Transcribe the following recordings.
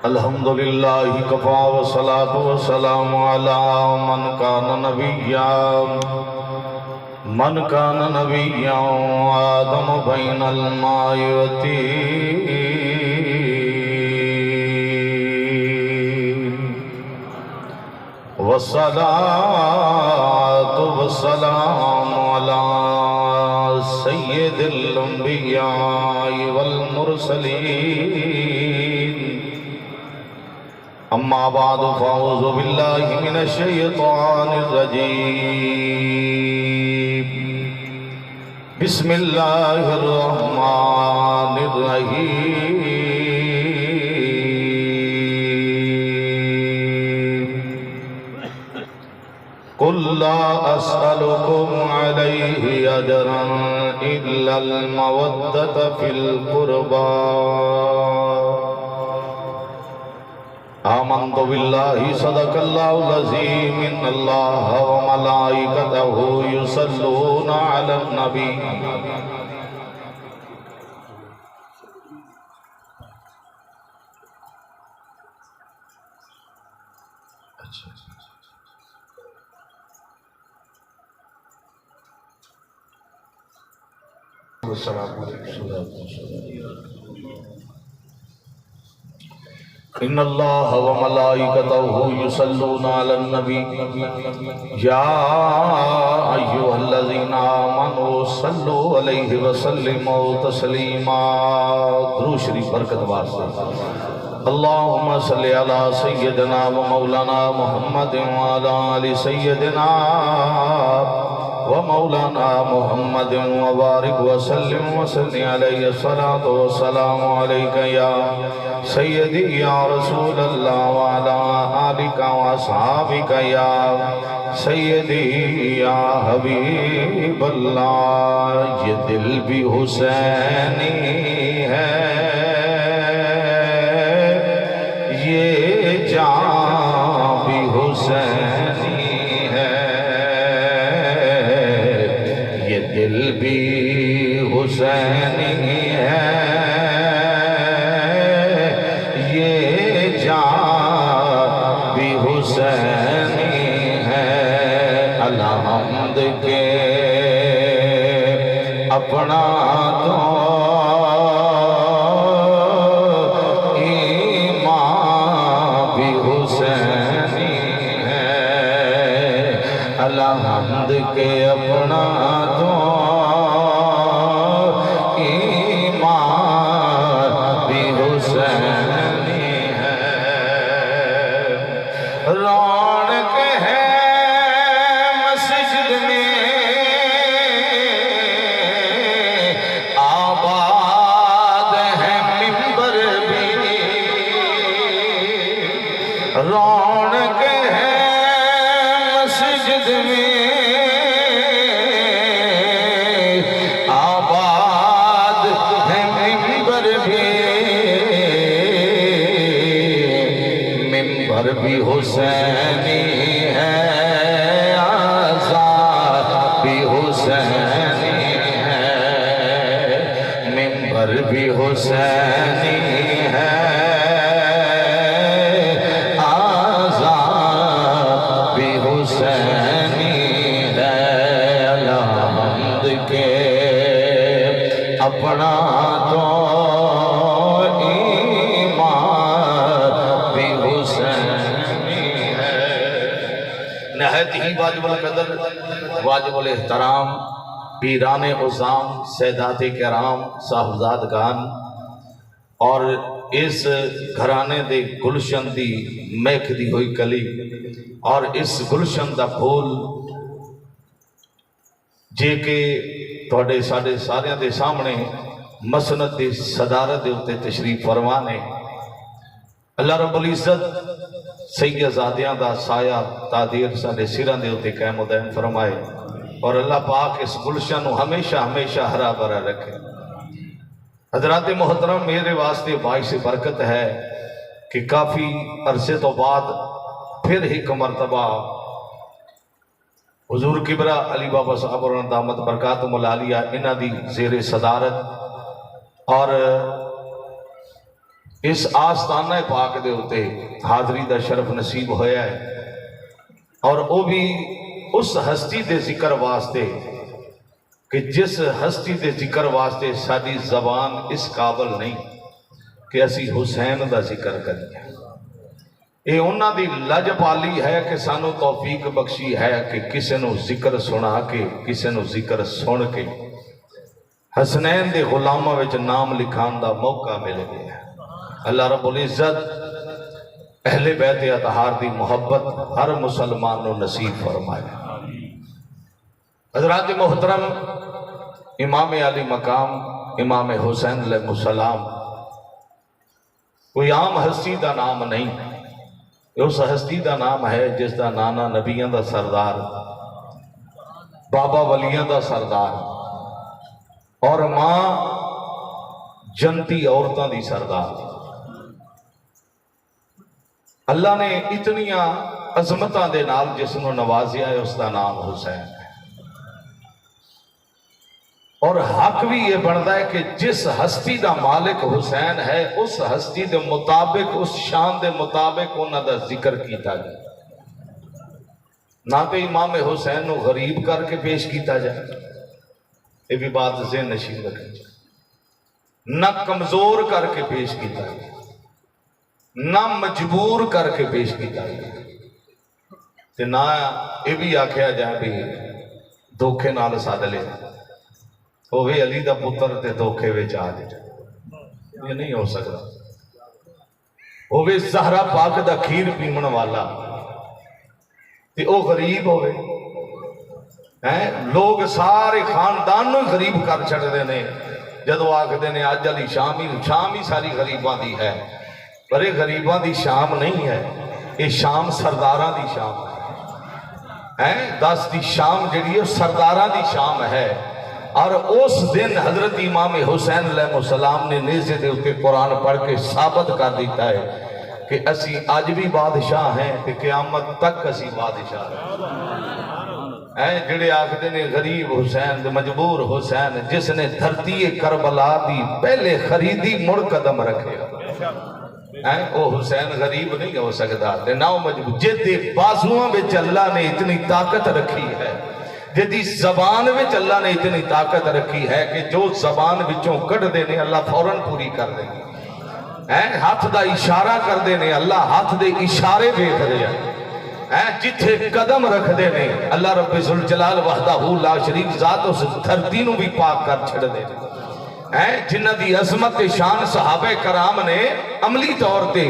الحمدللہ کفا والصلاة والسلام علی من کان نبیا آدم بین الماء والطین والصلاة والسلام علی سید الانبیاء والمرسلین اما بعد فاعوذ باللہ من الشیطان الرجیم بسم اللہ الرحمن الرحیم قل لا اسألكم علیہ اجرا الا المودۃ فی القربى آمنت باللہ صدق اللہ العظیم ان اللہ وملائکتہ یصلون علی النبی السلام علیکم ان اللہ وملائکتہ یصلون علی النبی یا ایھا الذین آمنوا صلوا علیہ وسلموا تسلیما درود شریف برکت واسطے اللہم صلی علی سیدنا و مولانا محمد وعلی آل سیدنا و مولانا محمد وبارک وسلم وسلم علیہ الصلاة والسلام علیکہ یا سیدی یا رسول اللہ وعلا آلک واصحابک یا سیدی یا حبیب اللہ یہ دل بھی حسینی ہے یہ جان بھی حسینی ہے یہ دل بھی حسینی ہے الحمد کے اپنا تو ایمان بھی حسینی ہے الحمد کے اپنا تو ایمان بھی حسینی ہے رونق ہے رونق ہے مسجد میں آباد ہے ممبر بھی حسینی ہے آزاد بھی حسینی ہے ممبر بھی حسینی ہے اپنا تو ایمان بھی حسینی ہے نہایت ہی واجب القدر واجب الاحترام پیران عظام سادات کرام صاحبزادگان اور اس گھرانے دے گلشن دی مہک دی ہوئی کلی اور اس گلشن دا پھول جے کے توڑے ساڑے ساریاں دے سامنے مسند دی صدارت دے ہوتے تشریف فرمانے اللہ رب العزت سیدزادیاں دا سایہ تعدیر ساڑے سیران دے ہوتے قائم و دائم فرمائے اور اللہ پاک اس گلشن کو ہمیشہ ہمیشہ ہرا بھرا رکھے حضرات محترم میرے واسطے باعث برکت ہے کہ کافی عرصے تو بعد پھر ایک مرتبہ حضور کبرا علی بابا صاحب اور دامت برکاتم العالیہ انہ دی زیر صدارت اور اس آستانہ پاک دے اتے حاضری دا شرف نصیب ہویا ہے، اور وہ بھی اس ہستی دے ذکر واسطے کہ جس ہستی دے ذکر واسطے ساری زبان اس قابل نہیں کہ اسی حسین دا ذکر کریے۔ یہ انہاں دی لج پالی ہے کہ سانو توفیق بخشی ہے کہ کسے نو ذکر سنا کے، کسے نو ذکر سن کے حسنین دے غلامہ وچ نام لکھان دا موقع مل گیا۔ اللہ رب العزت اہل بیت اطہار دی محبت ہر مسلمان نو نصیب فرمائے۔ حضرات محترم، امام علی مقام امام حسین علیہ السلام کوئی عام ہستی دا نام نہیں، اس ہستی دا نام ہے جس دا نانا نبیاں دا سردار، بابا ولیاں دا سردار، اور ماں جنتی عورتاں دی سردار۔ اللہ نے اتنیاں عظمتاں دے نال جس نو نوازیا ہے اس دا نام حسین ہے، اور حق بھی یہ بنتا ہے کہ جس ہستی دا مالک حسین ہے اس ہستی دے مطابق، اس شان دے مطابق انہاں دا ذکر کیتا جائے، نہ کہ امام حسین نو غریب کر کے پیش کیتا جائے، یہ بھی بات ذہن نشین رکھیں جائے، نہ کمزور کر کے پیش کیتا جائے، نہ مجبور کر کے پیش کیتا جائے، نہ یہ بھی آکھیا جائے بھی دھوکے نال ساد لے ہوئے علی دا پتر تے دھوکے وچ آ جائے، یہ نہیں ہو سکتا۔ ہوئے زہرا پاک دا کھیر پیمن والا تے او غریب ہوئے، لوگ سارے خاندان نو غریب کر چھڑتے ہیں جدو آکھدے نے اج علی شام ہی ساری غریباں دی ہے، پر یہ غریباں دی شام نہیں ہے، یہ شام سرداراں دی شام ہے، 10 دی شام جڑی ہے سرداراں دی شام ہے۔ اور اس دن حضرت امام حسین علیہ السلام نے نیزے دے اتے قرآن پڑھ کے ثابت کر دیتا ہے کہ اسی آج بھی بادشاہ ہیں کہ قیامت تک اسی بادشاہ ہیں۔ جڑے آکھدے نے غریب حسین مجبور حسین، جس نے دھرتی کربلا دی پہلے خریدی مڑ قدم رکھے، وہ حسین غریب نہیں ہو سکتا، نہ وہ مجبور، جدے بازوਆਂ وچ اللہ نے اتنی طاقت رکھی ہے، جدی زبان وچ اللہ نے اتنی طاقت رکھی ہے کہ جو زبان وچوں کٹ دینے اللہ فوراً پوری کر دے، ہاتھ دا اشارہ کر دینے اللہ ہاتھ دے اشارے دیکھ دے، جتھے قدم رکھ دینے اللہ رب ذوالجلال وحدہ لا شریک ذات اس دھرتی نو بھی پاک کر چھڑ دے، جنہ دی عظمت شان صحابہ کرام نے عملی طور تے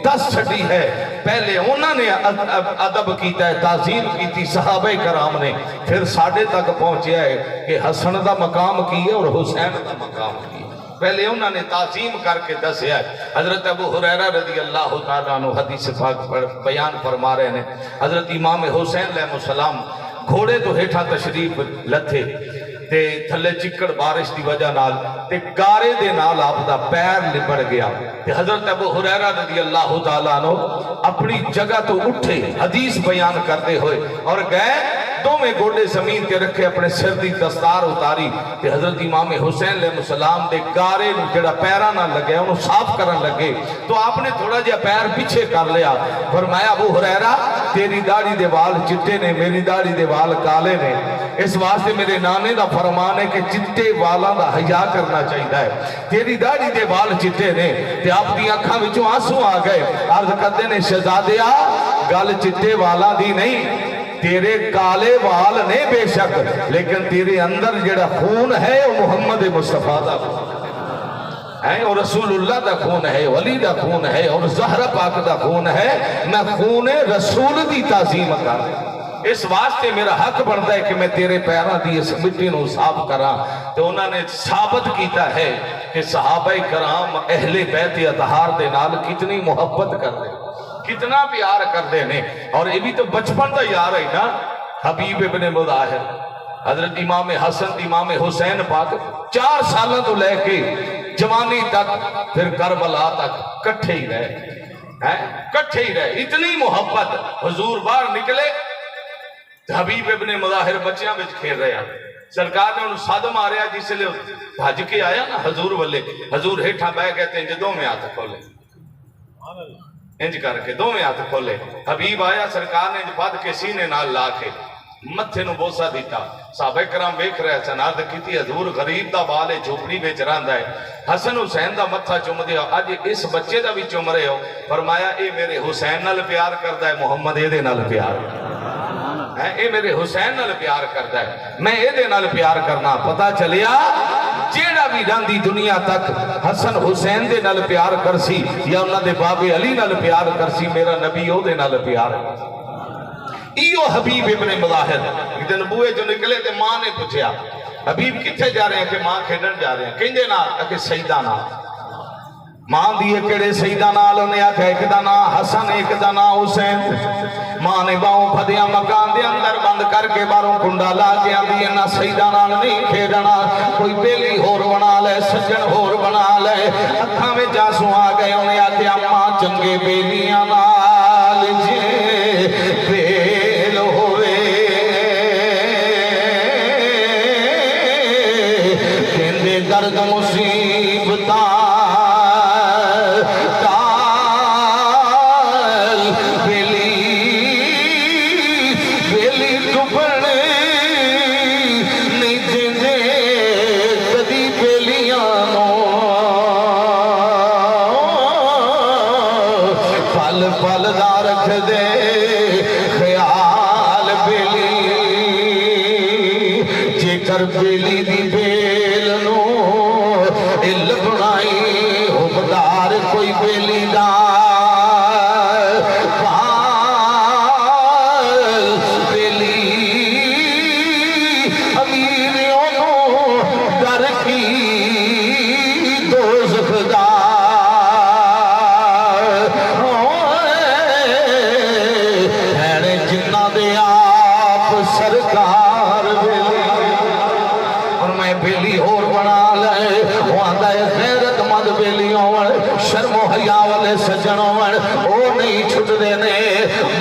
دس چھڑی ہے۔ پہلے انہوں نے ادب کیتا ہے، تعظیم کیتی صحابہ کرام نے، پھر ساڑھے تک پہنچیا ہے کہ حسن دا مقام کی ہے اور حسین دا مقام کی ہے۔ پہلے انہوں نے تعظیم کر کے دسیا ہے۔ حضرت ابو ہریرہ رضی اللہ تعالیٰ عنہ حدیث پاک بیان فرما رہے ہیں، حضرت امام حسین علیہ السلام گھوڑے تو ہیٹھا تشریف لتھے تے تھلے چکڑ بارش دی وجہ نال تے گارے دے نال آپ دا پیر لپڑ گیا تے حضرت ابو ہریرہ رضی اللہ تعالیٰ عنہ اپنی جگہ تو اٹھے حدیث بیان کرتے ہوئے اور گئے، دو میں گوڑے زمین کے رکھے، اپنے سر دی دستار اتاری تے حضرت امام حسین علیہ السلام دے گارے جڑا پیرا نہ لگے انہوں صاف کرن لگے تو آپ نے تھوڑا جا پیر پیچھے کر لیا، فرمایا ابو ہریرہ تیری داڑھی دے وال چٹے نے، میری داڑھی دے وال کالے نے، اس واسطے میرے نانے دا فرمان ہے کہ چٹے والاں دا حیا کرنا چاہیے ہے، تیری داڑھی دے وال چٹے نے تے آپ دی اکھاں وچوں آنسو آ گئے، عرض کرتے نے شہزادیا گل چٹے والاں دی نہیں، تیرے کالے وال نے بے شک، لیکن تیرے اندر جڑا خون ہے وہ محمد مصطفیٰ دا ہے اور رسول اللہ دا خون ہے، ولی دا خون ہے اور زہرہ پاک دا خون ہے، میں خون رسول دی تعظیم کر اس واسطے میرا حق بنتا ہے کہ میں تیرے پیروں دی اس مٹی نو صاف کراں۔ تو انہوں نے ثابت کیتا ہے کہ صحابہ کرام اہل بیت اطہار دے نال کتنی محبت کر دے، کتنا پیار کر دے نے، اور یہ بھی تو بچپن دا یار ہے نا۔ حبیب ابن مظاہر حضرت امام حسن امام حسین پاک 4 سالوں تو لے کے جوانی تک پھر کربلا تک کٹھے ہی رہے، کٹھے ہی رہے، اتنی محبت۔ حضور باہر نکلے حبیب ابن مظاہر بچیاں وچ کھیل رہے ہیں، سرکار نے انہوں سد ماریا جس لئے بھج کے آیا نا حضور والے، حضور ہیٹھا بہ گئے تھے انج دو میں ہاتھ کھولے، انج کر کے دو میں ہاتھ کھولے، حبیب آیا سرکار نے انج پد کے سینے نال لا کے متھے نو بوسا دیتا، صحابہ کرام ویکھ رہے سن، عرض کیتی حضور غریب دا بال ہے جھوپڑی وچ رہندا ہے، حسن حسین دا متھا چوم دے اج اس بچے دا بھی چوم رہے ہو، فرمایا اے میرے حسین نال پیار کردا ہے، محمد اے دے نال پیار ہے، اے میرے حسین نال پیار کردا ہے، میں اے دے نال پیار کرنا۔ پتہ چلیا جیڑا بھی جاندی دنیا تک حسن حسین دے نال پیار کرسی یا انہاں دے بابے علی نال پیار کرسی، میرا نبی او دے نال پیار کرسی۔ ایو حبیب ابن مظاہر ایک دن بوئے جو نکلے تے ماں نے پوچھیا حبیب کتھے جا رہے ہیں؟ کہ ماں کھیڈن جا رہے ہیں، کہیں نال کہ سیدہ نال، ماں دیئے کڑے سیدہ نال انہیں آکھا ایک دا نا حسن ایک دا نا حسین، ماں نے باؤں پھدیاں مکان دے اندر بند کر کے باروں کنڈا لا کے آندی ہے نا سیدہ نال نہیں کھیڈنا، کوئی بیلی ہور بنا لے سجن ہور بنا لے، اکھاں میں جاسوں آ گئے انہیں آکھا ماں چنگے بیلیاں نال جے بیل ہوئے کہندے درد مصیبتاں بیلی دی بیل نو ال بنائی حکمدار کوئی بیلی دا پال بیلی امیریوں نو در کی دوزخ دا ہے جنہ دے آپ سرکار بیلی بیلی اور بنا لے وہاں دے غیرت مند بیلی ہون شرم و حیا والے سجن ہون او نہیں چھٹ دینے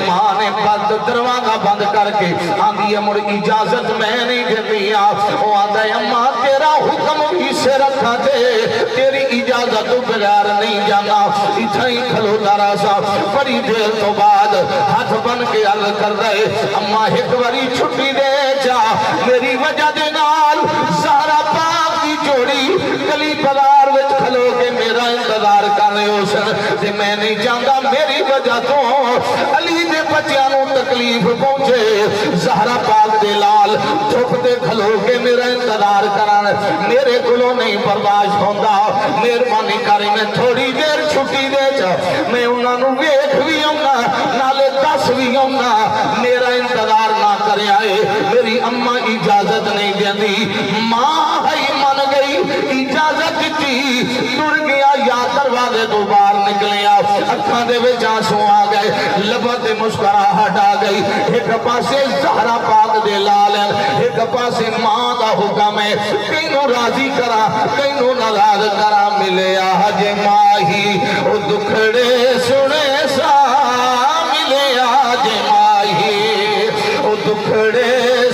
ماں نے بند دروازہ بند کر کے آندھی مڑ اجازت میں نہیں دیتی وہاں دے اماں تیرا حکم بھی سے رکھا دے تیری اجازت بغیر نہیں جانا اتھا ہی کھلو دارا سا بڑی دیر تو بعد ہاتھ بن کے عرض کر رہے اماں ایک باری چھٹی دے جا میری وجہ دے نال زہرا پاک کی جوڑی گلی بازار وچ کھلو کے میرا انتظار کر رہے ہو سن تے میں نہیں جاندا میری وجہ تو علی دے بچیاں نوں تکلیف پہنچے زہرا پاک دے لال دھوپ تے کھلو کے میرا انتظار کرن میرے کولوں نہیں برداشت ہوندا مہربانی کر میں تھوڑی دیر چھٹی دے جا میں انہاں نوں ویکھ وی آؤں نالے دس وی آؤں میرا انتظار نہ کرے آئے میری اماں اجازت نہیں دیندی ماں ہی من گئی اجازت دیتی ٹر گیا یا دروازے تو باہر نکلیا اکھاں دے وچ آنسو آ گئے لباں تے مسکراہٹ آ گئی ایک پاسے زہرا پاک دے لال ایک پاسے ماں دا حکم ہے کینوں راضی کرا کینوں ناراض کرا ملے آج ماہی او دکھڑے سنے سا ملے آج ماہی او دکھڑے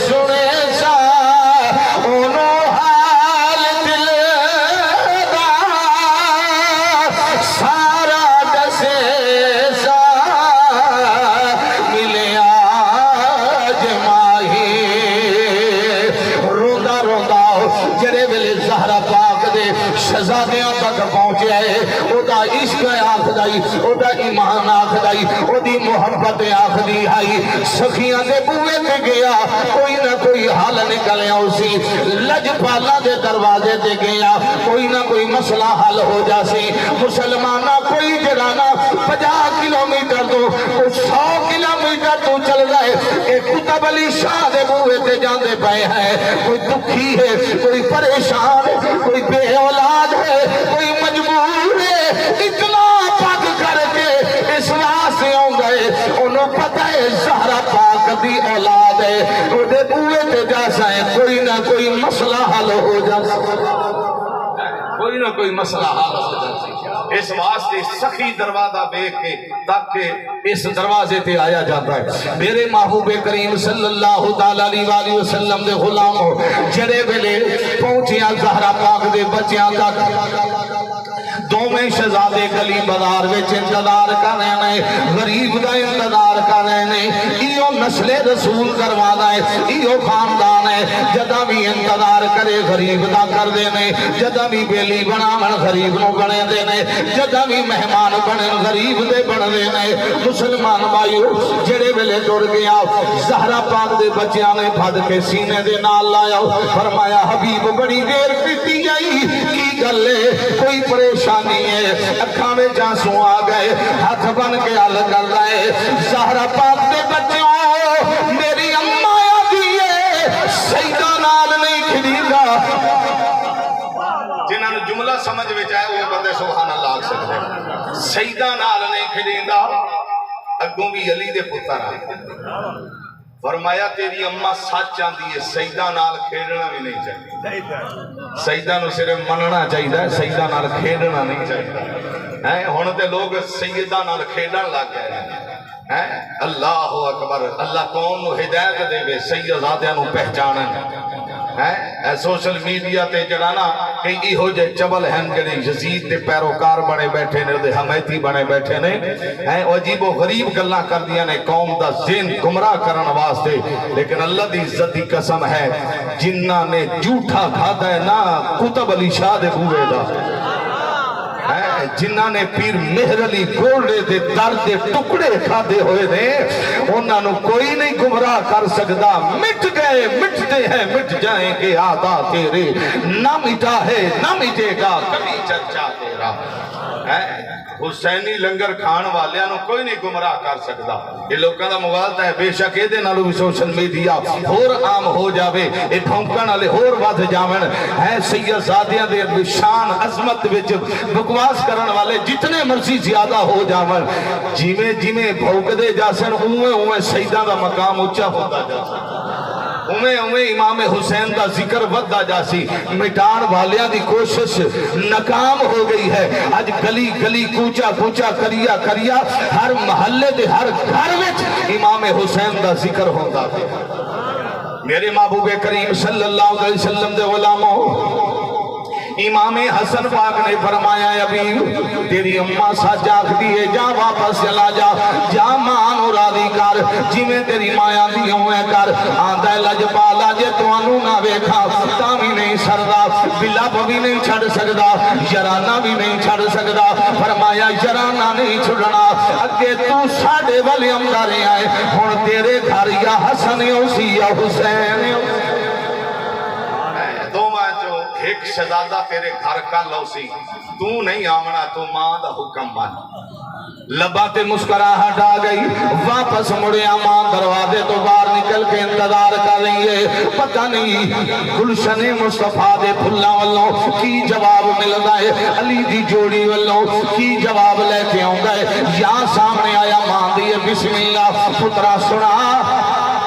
سنے سا انہوں حال دل دا سارا دسے سا ملے آج ماہی روندہ روندہ جرے ویلے زہرا پاک دے شہزادیاں تک پہنچے او دا عشق آکھ دائی او دا ایمان آکھ دائی او دی محبت آکھ دی آئی سخیاں دے بوئے تے گیا کوئی نہ کوئی حال نکلیا اسی لجپالا دے دروازے تے گیا کوئی نہ کوئی مسئلہ حل ہو جاسی مسلمانہ کوئی جرانا 50 کلومیٹر تو 100 کلومیٹر تو چل رہے ایک قطب علی شاہ دے بوئے تے جاندے پائے ہیں کوئی دکھی ہے کوئی پریشان ہے کوئی بے اولاد ہے کوئی مجبور ہے اتنا پاک کر کے اس واسطے ہوں گئے انہوں پتہ ہے زہرا پاک دی اولاد ہے انہیں بوئے تے جیسا ہے کوئی نہ کوئی مسئلہ حل ہو جاتا کوئی نہ کوئی مسئلہ حل ہو جاتا اس واسطے سخی دروازہ دیکھ کے تاکہ اس دروازے تے آیا جاتا ہے۔ میرے محبوب کریم صلی اللہ تعالی علیہ وسلم دے غلاموں جڑے ویلے پہنچیاں زہرا پاک دے بچیاں تک دوویں شہزادے گلی بازار وچ انتظار کر رہے ہیں، غریب دا انتظار کر رہے ہیں۔ ایو نسل رسول کروانا ہے، ایو خاندان ہے جدا بھی انتظار کرے غریب دا کر دینے، جدا بھی بیلی بناون غریب نو بنے دینے، جدا بھی مہمان بنے غریب دے بن دینے۔ مسلمان بھائیو جڑے ویلے ٹر گیا زہرا پاک دے بچیاں نے پھد کے سینے دے نال لایا، فرمایا حبیب بڑی دیر پیتی جائی کی گلے کوئی پریشانی ہے؟ اکھاں میں جانسوں آ گئے، ہاتھ بن کے حل کر رہے زہرا پاک دے بچوں میری اماں آدھی ہے سیدہ نال نہیں کھڑی گا۔ جنہاں نے جملہ سمجھ وچ آئے وہ بندے سبحان اللہ آکھ سکتے ہیں۔ سیدہ نال نہیں کھڑی گا، اگوں بھی علی دے پتر آئے، فرمایا تیری اماں سچ آندی ہے سیدہ نال کھیڑنا بھی نہیں چاہیے، سیدہ نو صرف مننا چاہیے، سیدہ نال کھیڑنا نہیں چاہیے۔ ہن تے لوگ سیدہ نال کھیڑن لگ گئے ہیں۔ اللہ اکبر، اللہ قوم نو ہدایت دے وے سیدزادیاں نو پہچانن۔ سوشل میڈیا تے جڑانا کئی ایہو جے چبل ہیں جڑے یزید دے پیروکار بنے بیٹھے نے، دے حمیتی بنے بیٹھے نے، عجیب و غریب گلاں کر دیا نے قوم دا ذہن گمراہ کرن واسطے۔ لیکن اللہ دی عزت دی قسم ہے جنہاں نے جھوٹا کھادا ہے نا قطب علی شاہ دے بوئے دا، جنہاں نے پیر مہر علی گولڈے دے در دے ٹکڑے کھادے ہوئے نے، انہاں نو کوئی نہیں گمراہ کر سکدا۔ مٹ گئے مٹتے ہیں مٹ جائیں گے آدھا تیرے، نہ مٹا ہے نہ مٹے گا کبھی چرچا تیرا۔ حسینی لنگر کھان والیاں نو کوئی نہیں گمراہ کر سکدا۔ یہ لوگاں دا مغالطہ ہے، بے شک ایدے نالو بھی سوشل میڈیا ہور عام ہو جاوے، اے پھونکن والے ہور ودھ جاون۔ سیدزادیاں دے شان عظمت وچ بکواس کرن والے جتنے مرضی زیادہ ہو جاون، جویں جویں بھونکدے جاسن اوویں اوویں سیداں دا مقام اونچا ہوتا جاسن، اویں اویں امام حسین دا ذکر ودھدا جاسی۔ مٹان والیاں دی کوشش ناکام ہو گئی ہے۔ اج گلی گلی کوچا کوچا کریا کریا ہر محلے دے ہر گھر وچ امام حسین دا ذکر ہوندا ہے۔ میرے محبوب کریم صلی اللہ علیہ وسلم دے غلاموں امام حسن پاک نے فرمایا ابھی تیری اماں سچ آکھدی ہے جا واپس چلا جا، جا ماں نو راضی کر جویں تیری ماں آندی ہوئے کر۔ آندا ہے لجپالا جے تانوں نہ ویکھا تاں وی نہیں سردا، بلب بھی نہیں چھڑ سکدا، یارانہ بھی نہیں چھڑ سکدا۔ فرمایا یارانہ نہیں چھڑنا، اگے تو ساڈے ول آندا رہیا ہے، ہن تیرے گھر یا حسن اسی یا حسین ایک شہزادہ تیرے گھر کا لوسی، تو نہیں آمنا تو ماں دا حکم بن۔ لبا تے مسکراہٹ آ گئی، واپس مڑیا ماں دروازے تو باہر نکل کے انتظار کر رہی ہے، پتہ نہیں گلشن مصطفیٰ دے پھلاں والوں کی جواب ملدا ہے، علی دی جوڑی والوں کی جواب لے کے آوندا ہے۔ یا سامنے آیا ماں دی بسم اللہ پترا سنا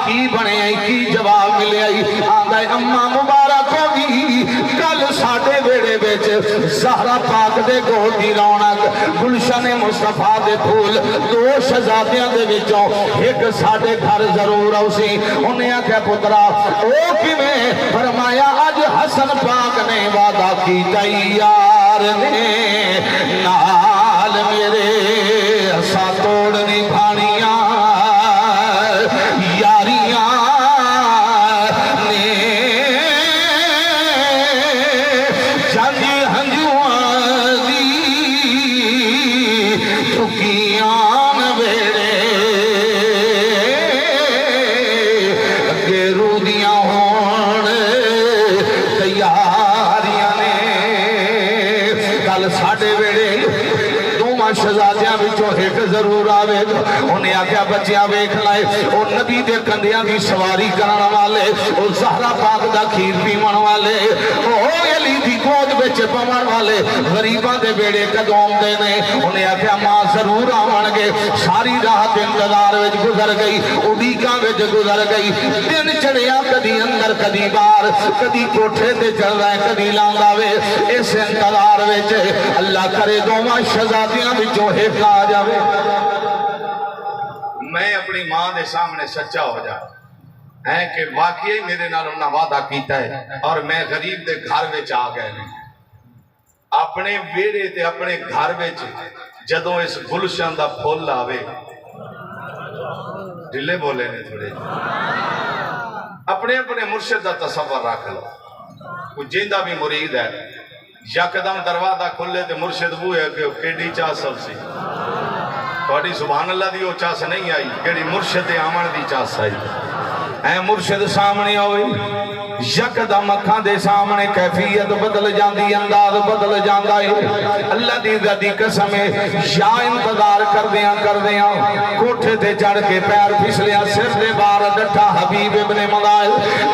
کی بنے کی جواب ملے آئی۔ آندا ہے اماں مبارک ہوگی کل ساڈے ویڑے وچ زہرا پاک دے گود دی رونق، گلشن مصطفیٰ دے پھول، دو شہزادیاں دے وچوں ایک ساڈے گھر ضرور آوسی۔ انہیں آکھیا پترا او کیویں؟ فرمایا اج حسن پاک نے وعدہ کیتا یار نے نال میرے اسا توڑنی بھانیاں یاریاں نے جنگ ہنجواں دی ٹھکیاں ویڑے اگے رو دیاں ہون تیاریاں نے۔ کل ساڈے ویڑے شہزادیاں وچوں ایک ضرور آوے گا۔ انہیں آکھیا بچیاں ویکھ لائے او نبی دے کندیاں دی سواری کرن والے، او زہرا پاک دا کھیر پیون والے، او علی دی گود وچ پون والے غریباں دے بیڑے کدوں آندے نے۔ انہیں آکھیا ماں ضرور آون گے. ساری رات انتظار وچ گزر گئی, اڈیکاں وچ گزر گئی. دن چڑھیا کدی اندر کدی باہر, کدی کوٹھے تے چڑھدا ہے کدی لاندا وے. اس انتظار وچ اللہ کرے دوواں شہزادیاں وچوں ایک آ جاوے. میں اپنی ماں دے سامنے سچا ہو جا ہے کہ واقعی میرے نال انہاں وعدہ کیتا ہے اور میں غریب دے گھر وچ آ گئے نے. اپنے ویڑے تے اپنے گھر وچ جدوں اس گلشن دا پھول آوے, ڈلے بولے نے تھوڑے, اپنے اپنے مرشد دا تصور رکھ لو. کوئی جیندہ بھی مرید ہے, یکدم دروازہ کھلے تے مرشد بوئے کہ کیڑی چاہ سب سی تھوڑی سبحان اللہ دی وہ چاس نہیں آئی, کیڑی مرشد آمن دی چاس آئی. اے مرشد سامنے ہوئی, یکدم اکھاں دے سامنے کیفیت بدل جاندی, انداز بدل جاندا ہے. اللہ دی ذاتی قسم ہے, یا انتظار کر دیاں کوٹھے تے چڑھ کے پیر پھسلیا, سر دے بار ڈٹھا حبیب ابن مدائل,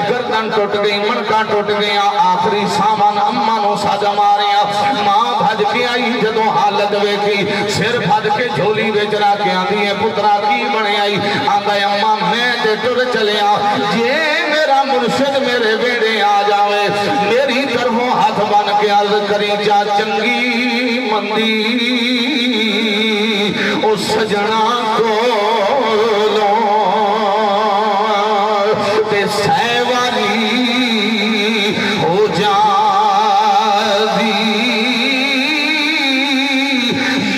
گردن ٹوٹ گئی, منکاں ٹوٹ گئیاں, آخری سامان اماں نو سج ماریاں. ماں بھج کے آئی جدوں حالت ویکھی, سر بھج کے جھولی وچ رکھ کے آندی ہے پترا کی بنے آئی. آندا ہے اماں میں تے ٹر چلیا, جے میرا مرشد میرے بیڑے آ جاوے, میری طرفوں ہاتھ بن کے عرض کری جا چنگی مندی او سجنا کولوں تے سہوالی ہو جاندی.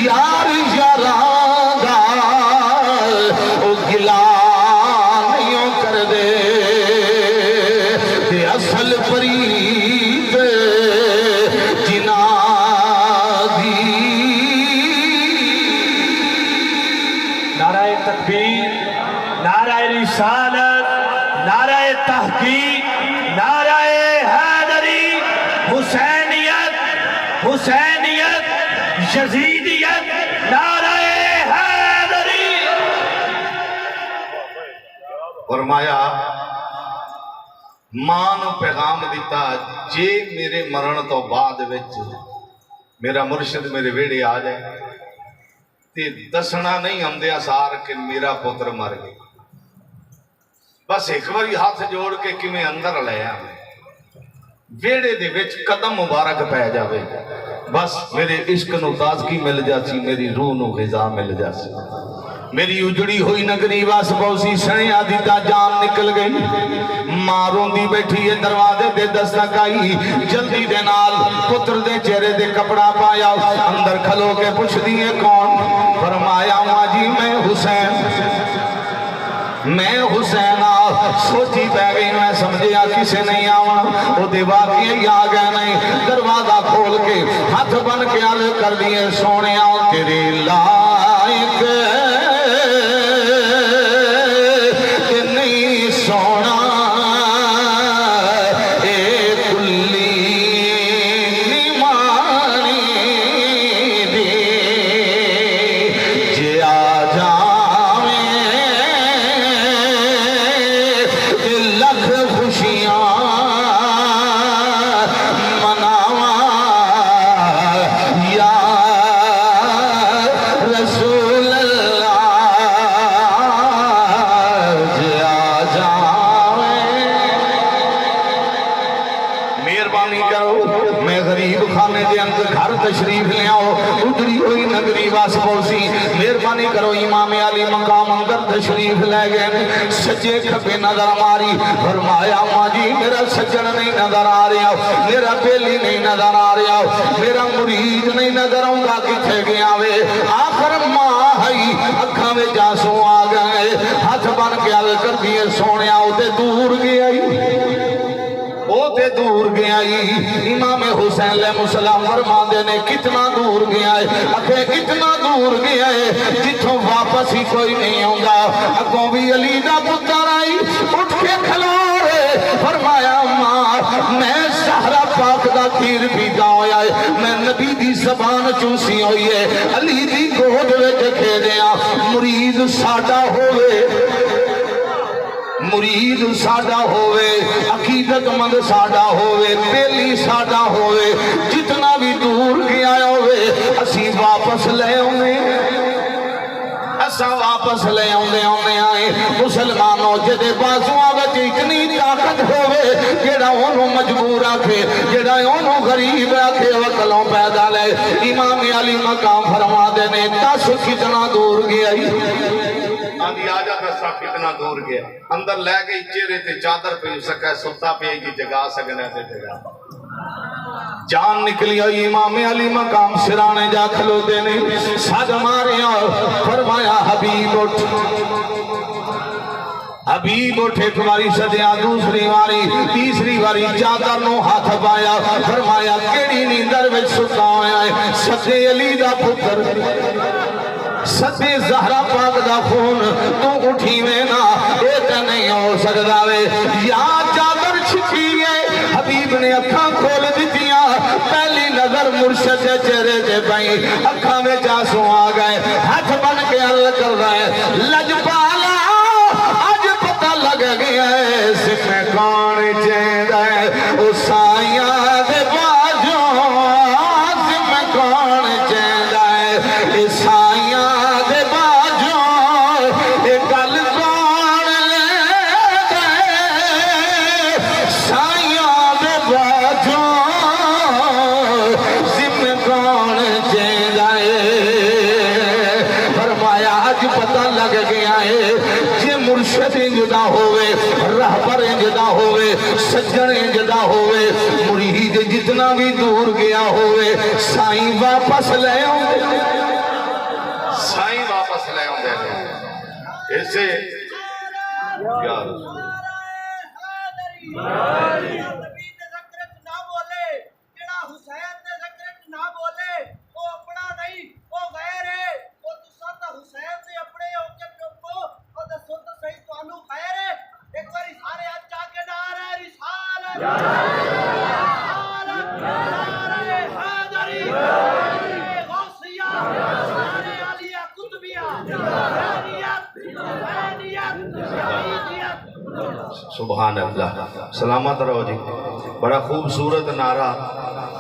یار یاراں دا او گلا نہیں کر دے, تے اصل فرید جنا دی. نعرہ تکبیر, نعرہ رسالت, نعرہ تحقیق, نعرہ حیدری, حسینیت, حسینیت, یزیدیت, نعرہ حیدری. فرمایا ماں نو پیغام دیتا, جے میرے مرن تو بعد وچ میرا مرشد میرے ویڑے آ جائے تے دسنا نہیں ہمدیا سار کہ میرا پتر مر گیا. بس ایک باری ہاتھ جوڑ کے کیویں اندر لے آویں, ویڑے دے وچ قدم مبارک پہ جاوے, بس میرے عشق نو تازگی مل جاسی, میری روح نو غذا مل جاسی. میری اجڑی ہوئی نگری واس پوسی, سنیا دیتا جان نکل گئی. ماں روندی بیٹھی ہے, دروازے دے دستک آئی, جلدی دے نال پتر دے چہرے دے کپڑا پایا, اندر کھلو کے پوچھ دیئے کون. فرمایا ماں جی میں حسین سوچی پہ گئی, میں سمجھیا کسے نہیں آونا, وہ دے واقعی آ گئے نہیں. دروازہ کھول کے ہاتھ بن کے عرض کر دیئے, سونے آؤ تیرے لائق نہیں سونا اے کلی نیمانی دے, جے آ جاویں لکھ خوشیاں مناواں, یا رسول اللہ جے آ جاویں. مہربانی کرو, میں غریب خانے دے اندر گھر تشریف لے آؤ, اجڑی ہوئی نگری واس پوسی. مہربانی کرو, امام علی مقام اندر تشریف لے گئے, سجے کھبے نظر ماری. فرمایا ماں جی میرا سجن نہیں نظر آ رہا, میرا بیلی نہیں نظر آ رہا, میرا مرید نہیں نظر آؤں گا, کتھے گیا وے. آخر ماں ہائی, اکھاں میں جاسوں آ گئے, ہاتھ بن کے عرض کر دیئے, سونے آؤ تے دور گیا دور گیا. امام حسین علیہ السلام فرماندے نے کتنا دور گیا ہے, اکھے کتنا دور گیا ہے جتھوں واپس ہی کوئی نہیں آؤں گا. اگوں بھی علی دا پتر آئی, اٹھ کے کھلو رہے. فرمایا ماں میں زہرا پاک دا کھیر پیتا ہویا ہے, میں نبی دی زبان چوسی ہوئی ہے, علی دی گود وچ کھیدیاں. مرید ساڈا ہوئے, مرید ساڈا ہوئے, عقیدت مند ساڈا ہوئے, بیلی ساڈا ہوئے, جتنا بھی دور گیا ہوئے اسی واپس لے ہوئے. اسا واپس لے آنے آئے مسلمانوں جدے بازوਆਂ ਵਿੱਚ اتنی طاقت ہوئے جڑا انہوں مجبور آکھے جڑا انہوں غریب آکھے وکلوں پیدا لے امام علی مقام فرما دینے تاس کتنا دور گیا آندھی آجا دستا کتنا دور گیا اندر لے گئی چہرے تے چادر پہ سکے ستا پہ کی جگہ سکنے تے جگہ جان نکلی ہوئی امام علی مقام سرانے جا کھلو دینے ساد مارے اور فرمایا حبیب اٹھ حبیب اٹھ ایک باری صدیاں دوسری باری تیسری باری چادر نو ہاتھ پایا فرمایا کیڑی نیندر وچ ستا ہویا ہے سدے علی دا پتر سدے زہرا پاک دا خون تو اٹھی میں نا ایک نہیں ہو سکتا وے یا چادر چھکی ہے حبیب نے اکھاں کھول دیتیاں پہلی نظر مرشد چہرے دے بھائی اکھاں میں جاسوں آ گئے ہاتھ بن کے عرض کر رہا ہے لجپالا آج پتہ لگ گیا ہے سکھیں کون چیند ہے اس سائیاں دے باجوں سکھیں کون چیند ہے اس سائیاں دے باجوں ایک گل کون لے گئے سائیاں دے باجوں سکھیں کون چیند ہے فرمایا آج پتہ لگ گیا ہے مرشد انجدہ ہوئے رہبر انجدہ ہوئے سجن انجدہ ہوئے مرید جتنا بھی دور گیا ہوئے سائیں واپس لے ہوں سائیں واپس لے ہوں اسے یا سبحان اللہ سلامت رہو جی بڑا خوبصورت نعرہ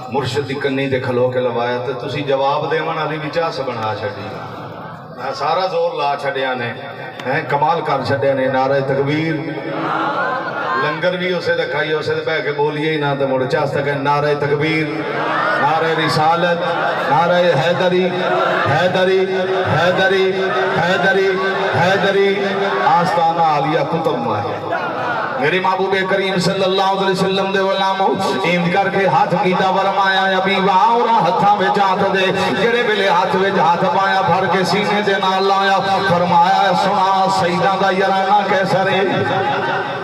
مرشد دی کنی دے کھلو کے لوایا تے تسی جواب دے من علی وچا سے بنا چھڑی سارا زور لا چھڑیا نے کمال کر چھڑیا نے نعرہ تکبیر لنگر بھی اسے دکھائی اسے دے بہ کے بولیے ہی نہ تے مڑ چاستا کہ نعرہ تکبیر نعرہ رسالت نعرہ حیدری حیدری حیدری حیدری حیدری آستانہ عالیہ کتب ماہی میرے محبوب کریم صلی اللہ علیہ وسلم دے علاموں ایند کر کے ہاتھ کیتا ورمایا ابھی واؤرا ہتھاں میں ہاتھ دے جڑے بلے ہاتھ میں ہاتھ پایا بھر کے سینے دے نال لایا فرمایا سنا سیداں دا یارانہ کیسا رہے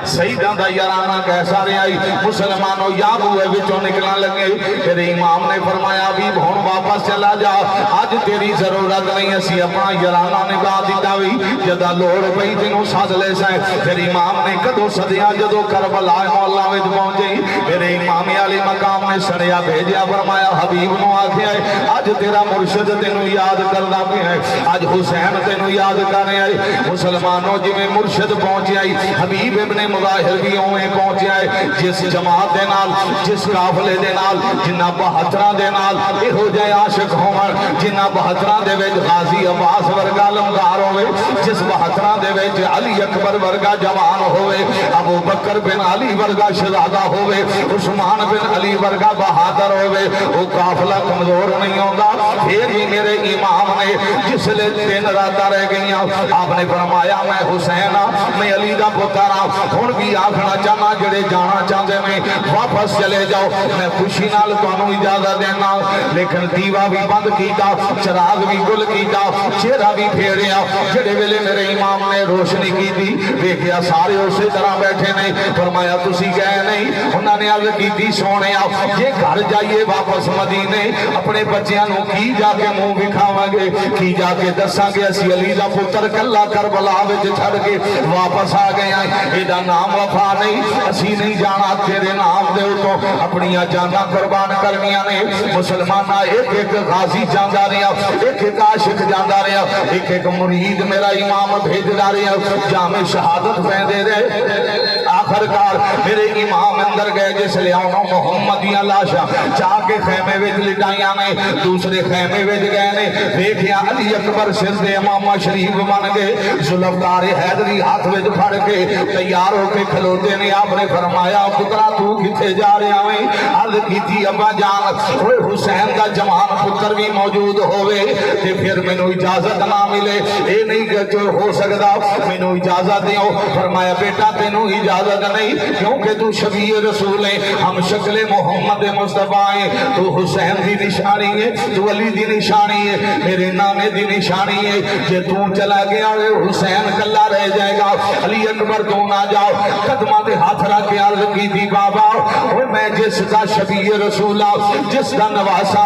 سیداں دا یارانہ کیسا رہے آئی مسلمانوں یا بوئے بچوں نکلنا لگے میرے امام نے فرمایا ابھی بھون واپس چلا جا آج تیری ضرورت نہیں اسی اپنا یارانہ نبا دیتا ہوئی جدا لوڑ پئی تینوں ساتھ لے سائیں میرے امام نے کدو صدیاں جدو کربلا مولا وچ پہنچے میرے امام علی مقام نے سنیا بھیجیا فرمایا حبیب نو آکھیا ہے اج تیرا مرشد تینوں یاد کردا پیا ہے اج حسین تینوں یاد کر رہا ہے مسلمانوں جویں مرشد پہنچیا ہے حبیب ابن مظاہر بھی اوویں پہنچیا ہے جس جماعت دے نال جس قافلے دے نال جنہ 72 دے نال ایہو جے عاشق ہون جنہ 72 دے وچ غازی عباس ورگا لمگار ہوے جس 72 دے وچ علی اکبر ورگا جوان ہوے ابو بکر بن علی ورگا شہزادہ ہوئے عثمان بن علی ورگا بہادر ہوئے وہ قافلہ کمزور نہیں ہوگا پھر ہی میرے امام نے جس لئے 3 راتہ رہ گئیاں آپ نے فرمایا میں حسین میں علی دا پتر ہن بھی آکھنا چاہنا جڑے جانا چاہتے میں واپس چلے جاؤ میں خوشی نال تانوں اجازت دینا لیکن دیوا بھی بند کیتا چراغ بھی گل کیتا چہرہ بھی پھیریا جڑے ویلے میرے امام نے روشنی کی تھی دیکھیا سارے اسی طرح بیٹھے نہیں فرمایا تسی گئے نہیں انہوں نے عرض کی تھی سونے یہ گھر جائیے واپس مدینے اپنے بچیاں نو کی جا کے منہ بکھاواں گے کی جا کے دساں گے اسی علی دا پتر کلا کربلا وچ چھڑ کے واپس آ گئے ہیں ایدا نام وفا نہیں اسی نہیں جانا تیرے نام دے تو اپنی جاناں قربان کرنیاں نے مسلمانہ ایک ایک غازی جاندا رہیا ایک ایک عاشق جاندا رہیا ایک ایک مرید میرا امام بھیجدا رہیا جامع شہادت پہندے رہے آخر کار میرے امام اندر گئے جس لے آنا محمد دیاں لاشا چاہ کے خیمے وچ لٹائیاں نے دوسرے خیمے وچ گئے نے دیکھیا علی اکبر سر دے امامہ شریف بن گئے ذوالفقار حیدری ہاتھ وچ پھڑ کے تیار ہو کے کھلوتے نے آپ نے فرمایا پترا تو کتے جا رہا ہے عرض کی تھی ابا جان اوے حسین دا جوان پتر بھی موجود ہوئے تے پھر مینوں اجازت نہ ملے اے نہیں کہ جو ہو سکدا مینوں اجازت دیو فرمایا بیٹا تینوں اجازت نہیں کیونکہ تو شفیع رسول ہے ہم شکل محمد مصطفیٰ ہیں تو حسین دی نشانی ہے تو علی دی نشانی ہے میرے نانے دی نشانی ہے کہ تو چلا گیا حسین کلا رہ جائے گا علی اکبر تو نہ جاؤ قدمہ دے ہاتھ رکھ کے عرض کی تھی بابا اور میں جس کا شفیع رسول جس کا نواسا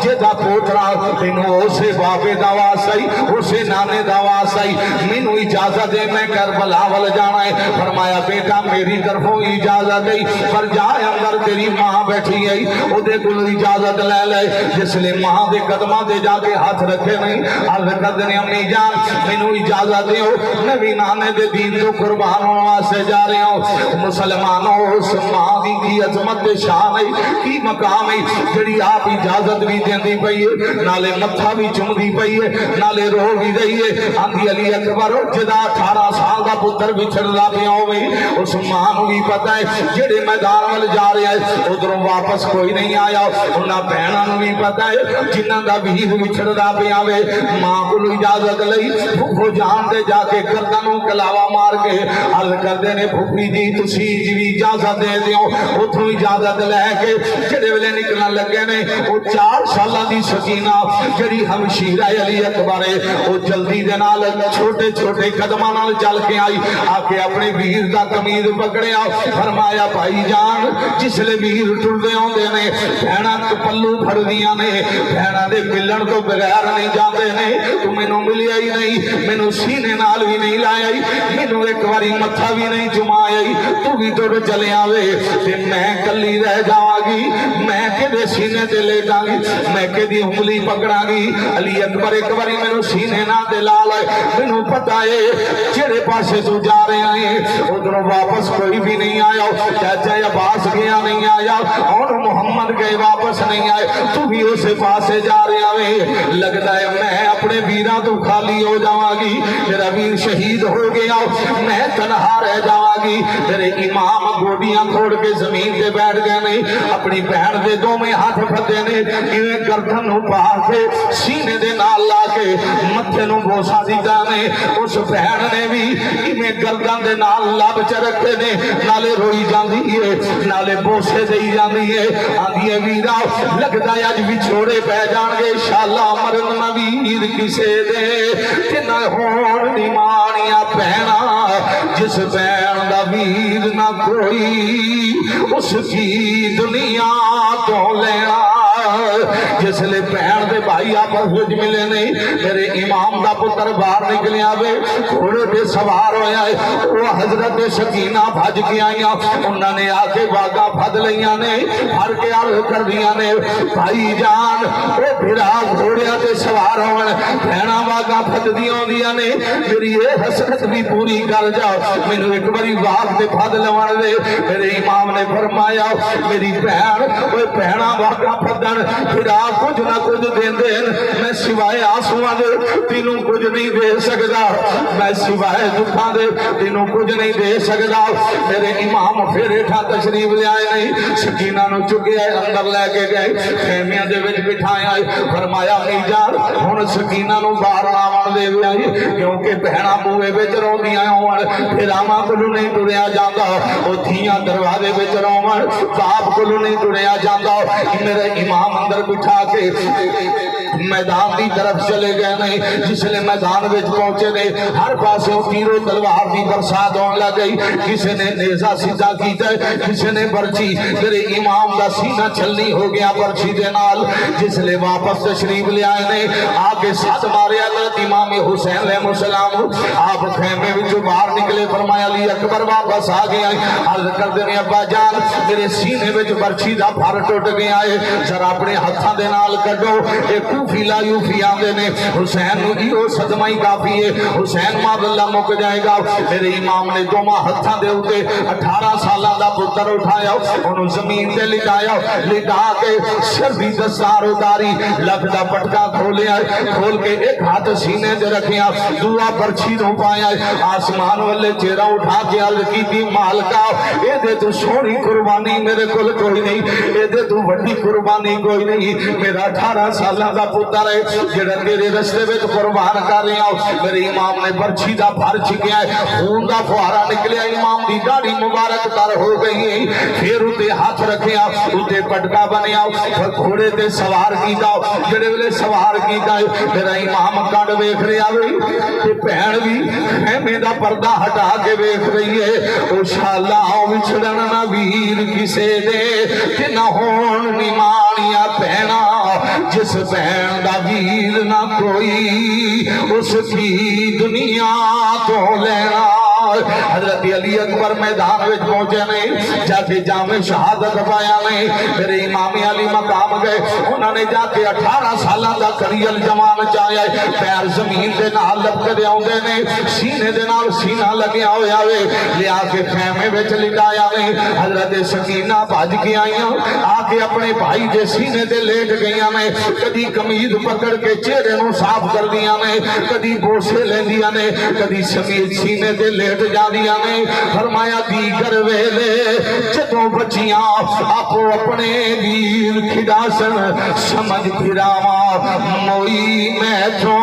جدا پوترا تینوں اسے بابے دواسائی اسے نانے دواسائی مینوں اجازت دے میں کربلا ول جانا ہے فرمایا بیٹا میری طرفوں اجازت دی پر جائے اندر تیری ماں بیٹھی ہے او دے کل اجازت لے لے جس لے ماں دے قدمہ دے جا کے ہاتھ رکھے نہیں عرض کر دیں امی جان مینوں اجازت دیو نبی نانے دے دین تو قربان ہونا سے جا رہے ہوں مسلمانوں اس ماں دی کی عظمت دے شان ہے کی مقام ہے جڑی آپ اجازت بھی دیندی پئی ہے نالے متھا بھی چومدی پئی ہے نالے رو بھی رہی ہے آندھی علی اکبر جدا 18 سال دا پتر بچھڑدا پیا ہوے اس ماں نوں بھی پتہ ہے جڑے میدان ول جا رہے ہیں ادھروں واپس کوئی نہیں آیا انہاں بہناں نوں بھی پتہ ہے جنہاں دا ویر بچھڑدا پیا ہوے ماں کول اجازت لئی پھپھو جان دے جا کے گردنوں کلاوا مار کے عرض کردے نے پھپھی جی تسی جی اجازت دے دیو اتھوں اجازت لے کے جڑے ویلے نکلن لگے نے او 4 سالاں دی سکینہ جڑی ہمشیرہ علی اکبر ہے او جلدی دے نال چھوٹے چھوٹے قدماں نال چل کے آئی آ کے اپنے ویر دا قمیض پکڑیا فرمایا بھائی جان جس لے ویر ٹردے ہوندے نے بہناں پلو پھڑدیاں نے بہناں دے ملن تو بغیر نہیں جاندے نے تو مینوں ملیا ہی نہیں مینوں سینے نال بھی نہیں لایا مینوں ایک باری متھا بھی نہیں جمایا تو بھی تو چلے آوے تے میں کلی رہ جاواں گی میں کدے سینے تے لیٹاں گی میں کدی انگلی پکڑاں گی علی اکبر ایک باری مینوں سینے نہ تے لا لے مینوں پتہ ہے جڑے پاسے تو جا رہے ہیں ادھروں واپس کوئی بھی نہیں آیا چاچا عباس گیا نہیں آیا اور محمد گئے واپس نہیں آئے تو بھی اسے پاسے جا رہے ہیں لگتا ہے میں اپنے ویراں تو خالی ہو جاواں گی میرا ویر شہید ہو گیا میں تنہا رہ جاواں گی میرے امام گوڈیاں کھوڑ کے زمین تے بیٹھ گئے نہیں اپنی بہن دے دو میں ہاتھ پھدے نے ایویں گردن نوں پا کے سینے دے نال لا کے متھے نوں بوسا دیتا نے اس بہن نے بھی ایویں گردن دے نال لب چ رکھے نے نالے روئی جاندی ہے نالے بوسے دئی جاندی ہے آندی ہے ویرا لگدا ہے اج وچھوڑے پہ جان گے انشاءاللہ مرن نہ ویر کسے دے تے نہ ہون نیمانیاں بہنا جس بہن دا ویر نہ کوئی اس کی دنیا تو لینا جس لے بہن دے بھائی آپس وچ ملے نہیں میرے امام دا پتر باہر نکلیا وے گھوڑے تے سوار ہویا ہے وہ حضرت سکینہ بھج کے آئیاں انہاں نے آ کے باغاں پھد لیاں نے ہر کے عرض کر دیاں نے بھائی جان او بھرا گھوڑیاں تے سوار ہون بہناں باغاں پھد دیاں ہوندیاں نے میری یہ حسرت بھی پوری کر جاؤ مینوں ایک باری باغ تے پھد لون دے میرے امام نے فرمایا میری بہن اوے بہناں باغاں پھدن پھرا کچھ نہ کچھ دیندے میں سوائے آنسواں دے تینوں کچھ نہیں دے سکدا میں سوائے دکھاں دے تینوں کچھ نہیں دے سکدا میرے امام پھر ہیٹھاں تشریف لے آئے نہیں سکینہ نو چکے اندر لے کے گئے خیمیاں دے وچ بٹھایا فرمایا امی جان ہن سکینہ نو باہر آون دے آئی کیونکہ بہناں بوئے وچ روندیاں ہون پھر آواں کولوں نہیں ٹریا جاندا او دھیاں دروازے وچ رون باپ کولوں نہیں ٹریا جاندا میرے امام اندر بٹھا کے میدان دی طرف چلے گئے نہیں جس لے میدان وچ پہنچے نے ہر پاسوں تیرو تلوار دی برسات ہون لگ گئی کسی نے نیزہ سیدھا کیتا ہے کسی نے برچی میرے امام دا سینہ چھلنی ہو گیا برچی دے نال جس لے واپس تشریف لے آئے نے آ کے ساتھ ماریا امام حسین علیہ السلام آپ خیمے وچوں باہر نکلے فرمایا علی اکبر واپس آ گیا عرض کر دینے ابا جان میرے سینے وچ برچھی دا پھر ٹوٹ گیا ہے ذرا اپنے ہتھاں دے نال کڈو اے کوفی لا یوفی آندے نے حسین نو ایو صدمہ ہی کافی ہے حسین ماذ اللہ مک جائے گا میرے امام نے دوواں ہتھاں دے اوتے 18 سالاں دا پتر اٹھایا اونوں زمین تے لٹایا لٹا کے سر دی دستار اتاری لک دا پٹکا کھولیا کھول کے ایک ہاتھ سینے تے رکھیا دوسرا برچھی نو پایا آسمان والے چہرہ اٹھا کے عرض کیتی مالکا اے دے تو سونی قربانی میرے کول کوئی نہیں اے دے تو وڈی قربانی کوئی نہیں میرا 18 سالاں دا پتر ہے جڑا تیرے رستے وچ قربان کر رہا میرے امام نے برچھی دا بھر چھکیا ہے خون دا فوارا نکلیا امام دی داڑھی مبارک تر ہو گئی ہے پھر اتے ہاتھ رکھیا اتے پٹکا بنیا گھوڑے تے سوار کیتا جڑے ویلے سوار کیتا میرا امام کڈ ویکھ رہا وے تے بہن بھی خیمے دا پردہ ہٹا کے ویکھ رہی ہے او شالا وچھڑن نہ ویر کسے دے تے نہ ہون نمانیاں بہنا جس بہن دا ویر نہ کوئی اس کی دنیا تو لینا حضرت علی اکبر میدان وچ پہنچے نے جا کے جامع شہادت پایا نے میرے امام علی مقام گئے انہوں نے جا کے 18 سالاں دا کریل جوان چاہیا پیر زمین دے نال لپک دے اوندے نے سینے دے نال سینہ لگیا ہویا وے لیا کے خیمے وچ لٹایا نے حضرت سکینہ بھج کے آئیاں آ کے اپنے بھائی دے سینے تے لیٹ گئیاں نے کدی قمیض پکڑ کے چہرے نو صاف کر دیاں نے کدی بوسے لیندیاں نے کدی سمیت سینے تے لیٹ جاندیاں نے فرمایا دیگر ویلے جدوں بچیاں آپ اپنے ویر کھڈاسن سمجھ پھراواں موئی میں تو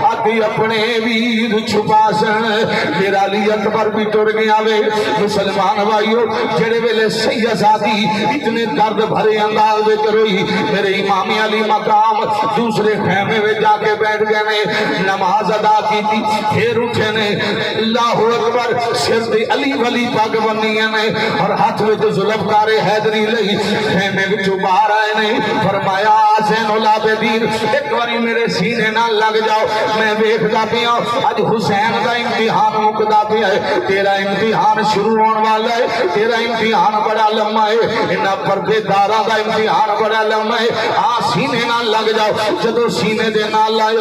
اگے اپنے ویر چھپاسن میرا علی اکبر بھی ٹر گیا وے مسلمان بھائیو جڑے ویلے سیدزادی اتنے درد بھرے انداز وچ روئی میرے امام علی مقام دوسرے خیمے میں جا کے بیٹھ گئے نے نماز ادا کی تھی پھر اٹھے نے اللہ اکبر سر تے علی ولی پگ بنی نے اور ہاتھ وچ ذوالفقار حیدری لئی خیمے وچوں باہر آئے نے فرمایا زین العابدین ایک باری میرے سینے نال لگ جاؤ میں ویکھدا پیا اج حسین دا امتحان مکدا پیا ہے تیرا امتحان شروع ہون والا ہے تیرا امتحان بڑا لمبا ہے انہاں پردے داراں دا امتحان بڑا لمبا ہے آ سینے نال لگ جاؤ جدوں سینے دے نال لائے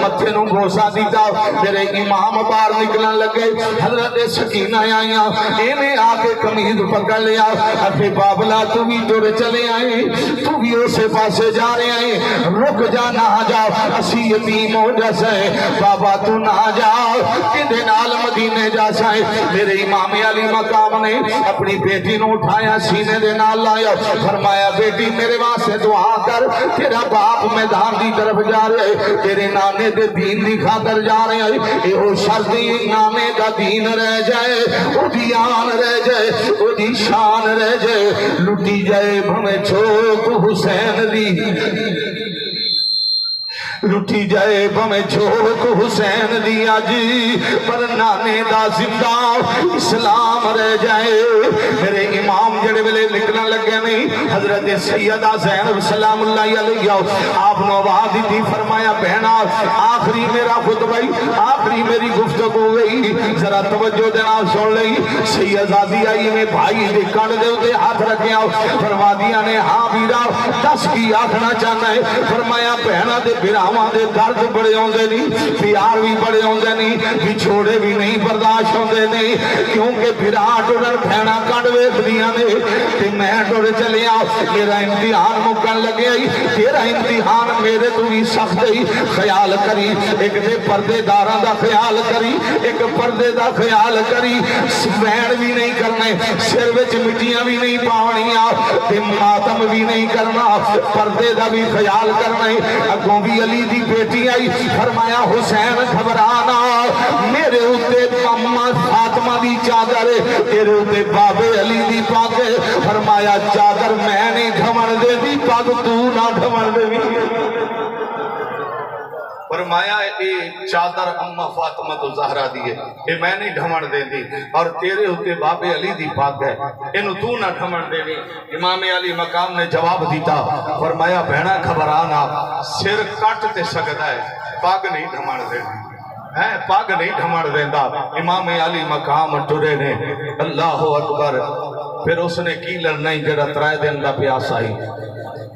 متھے نوں بوسا دیتا میرے امام باہر نکلن لگے حضرت سکینہ آئیاں اینے آ کے قمیض پکڑ لیا اپنے بابلا تو بھی دور چلے آئے تو بھی اسے پاسے جا رہے آئے رک جا نہ جاؤ اسی یتیم ہو جیسے بابا تو نہ جاؤ کدے نال مدینے جا سائے میرے امام علی مقام نے اپنی بیٹی نو اٹھایا سینے دے نال لایا فرمایا بیٹی میرے واسطے دعا کر تیرا باپ میدان دی طرف جا رہے تیرے نانے دے دین دی خاطر جا رہے ہیں اے ہو شرطی نانے دا دین رہ جائے او دی آن رہ جائے او دی شان رہ جائے لٹی جائے بھمیں چھوک حسین دی لٹی جائے بھمیں چھوک حسین دی آجی پر نانے دا زندہ اسلام رہ جائے میرے امام جڑے ویلے نکلن لگے نہیں حضرت سیدہ زینب سلام اللہ علیہ آپ نے آواز دی فرمایا بہنا آخری میرا خطبہ آخری میری گفتگو گئی ذرا توجہ دینا سن لئی سیدزادی آئی میں بھائی دے کان دے اتے ہاتھ رکھیا فرما دیا نے ہاں بیرا دس کی آخنا چاہنا ہے فرمایا بہنا دے براواں دے درد بڑے ہوندے نہیں پیار بھی بڑے ہوندے نہیں بچھوڑے بھی نہیں برداشت ہوندے نہیں کیونکہ بھرا ٹرن بہنا کڈ ویکھدیاں نے تے میں ٹر چلیا میرا امتحان مکن لگے تیرا امتحان میرے تو بھی سخت ہی خیال کری ایک دے پردے داراں دا خیال کری ایک پردے دا خیال کری سوین بھی نہیں کرنے سر وچ مٹیاں بھی نہیں پاونیاں تے ماتم بھی نہیں کرنا پردے دا بھی خیال کرنا اگوں بھی علی دی بیٹی آئی فرمایا حسین گھبرانا میرے اتے اما فاطمہ دی چادر تیرے اتے بابے علی دی پاگ فرمایا چادر میں نہیں گھمن دے دی پاگ تو نہ گھمن دے دی فرمایا اے چادر اما فاطمہ تو زہرا دیئے اے میں نہیں ڈھمن دے دی اور تیرے ہوتے باب علی دی پاک ہے انہوں تو نہ ڈھمن دے دی امام علی مقام نے جواب دیتا فرمایا بہنا خبرانا سر کٹ تے سکتا ہے پگ نہیں ڈھمڑ دینا ہے پگ نہیں ڈھمڑ دینا امام علی مقام ٹرے نے اللہ اکبر پھر اس نے کی لڑنا ہی جڑا ترائے دن دا پیاسا ہی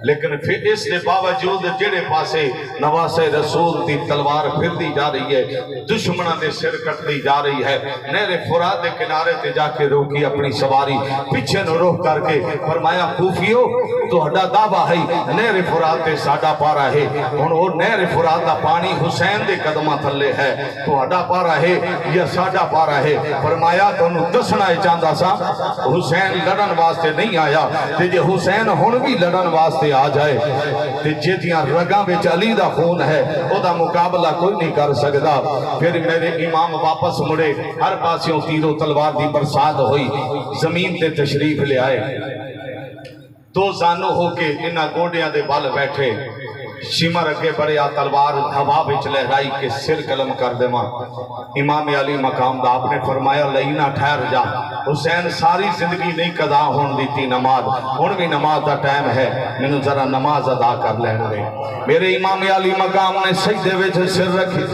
لیکن پھر اس کے باوجود جڑے پاسے نواز رسول دی تلوار پھر دی جا رہی ہے دشمنہ دے سر کٹ دی جا رہی ہے نہر فرات دے کنارے تے جا کے روکی اپنی سواری پیچھے نو روک کر کے فرمایا کوفیو تو ہڈا دعویٰ ہے نہر فرات تے ساڑا پارا ہے وہ نہر فرات دا پانی حسین دے قدمہ تھلے ہے تو ہڈا پارا ہے یا ساڑا پارا ہے فرمایا تو انہوں دسنا ہے چاندہ سا حسین لڑن واسطے نہیں آیا تے جے حسین ہون بھی لڑن واسطے آ جائے تے جیتیاں رگاں بچ علی دا خون ہے او دا مقابلہ کوئی نہیں کر سکتا پھر میرے امام واپس مڑے ہر پاسیوں تیروں تلوار دی برسات ہوئی زمین تے تشریف لے آئے دو زانو ہو کے انہاں گوڑیاں دے بال بیٹھے شمر اگے بڑے آ تلوار ہوا بچ لہرائی کے سر قلم کر دے ماں امام علی مقام دا آپ نے فرمایا لئینا ٹھہر جا حسین ساری زندگی نہیں قضا ہون دیتی نماز ہون بھی نماز دا ٹائم ہے میں ذرا نماز ادا کر لین دے میرے امام علی مقام نے سجدے وچ سر رکھی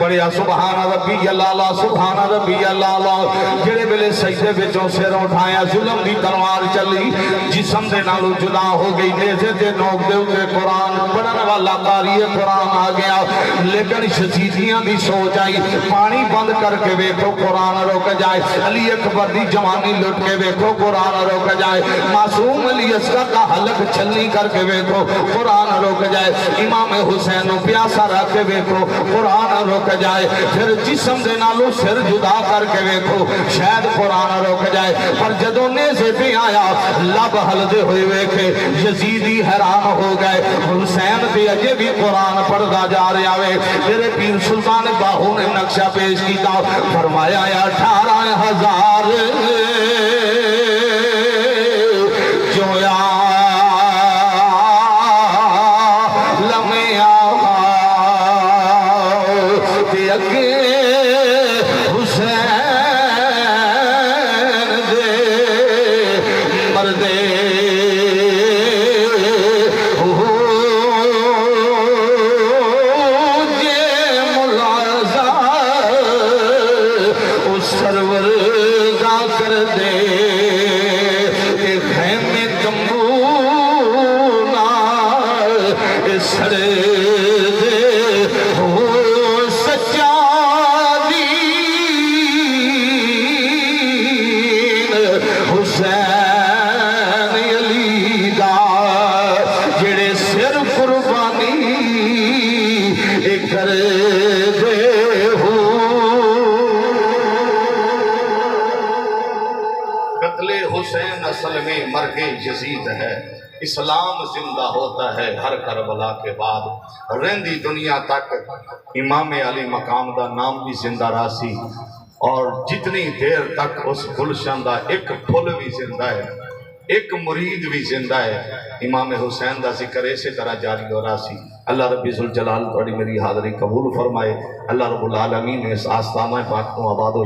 بڑے آ سبحان ربی اللہ سبحان ربی اللہ جڑے بلے سجدے وچوں سر اٹھایا ظلم دی تلوار چلی جسم دے نالو جدا ہو گئی نیزے دے نوک دے اوتے قرآن پڑھن والا قاری قرآن آ گیا لیکن شدیدیاں دی سوچ آئی پانی بند کر کے ویکھو قرآن رک جائے علی اکبر دی جوانی لٹ کے ویکھو قرآن رک جائے معصوم علی اصغر کا حلق چھلنی کر کے ویکھو قرآن رک جائے امام حسین پیاسا رکھ کے ویکھو قرآن رک جائے پھر جسم دے نالو سر جدا کر کے ویکھو شاید قرآن رک جائے پر جدوں نیزے پہ آیا لب ہلدے ہوئے ویکھے یزیدی حیران ہو گئے حسین پہ اجے بھی قرآن پڑھدا جا رہا ہے میرے پیر سلطان باہو نے نقشہ پیش کیتا فرمایا 18,000 جویا لمیا تے اگے حسین دے مردے حسین اصل میں مرگ یزید ہے اسلام زندہ ہوتا ہے ہر کربلا کے بعد رہندی دنیا تک امام علی مقام دا نام بھی زندہ راسی اور جتنی دیر تک اس گلشن دا ایک پھول بھی زندہ ہے ایک مرید بھی زندہ ہے امام حسین دا ذکر اسی طرح جاری ہو راسی اللہ رب ذوالجلال توڑی میری حاضری قبول فرمائے اللہ رب العالمین اس آستانہ پاک کو آباد و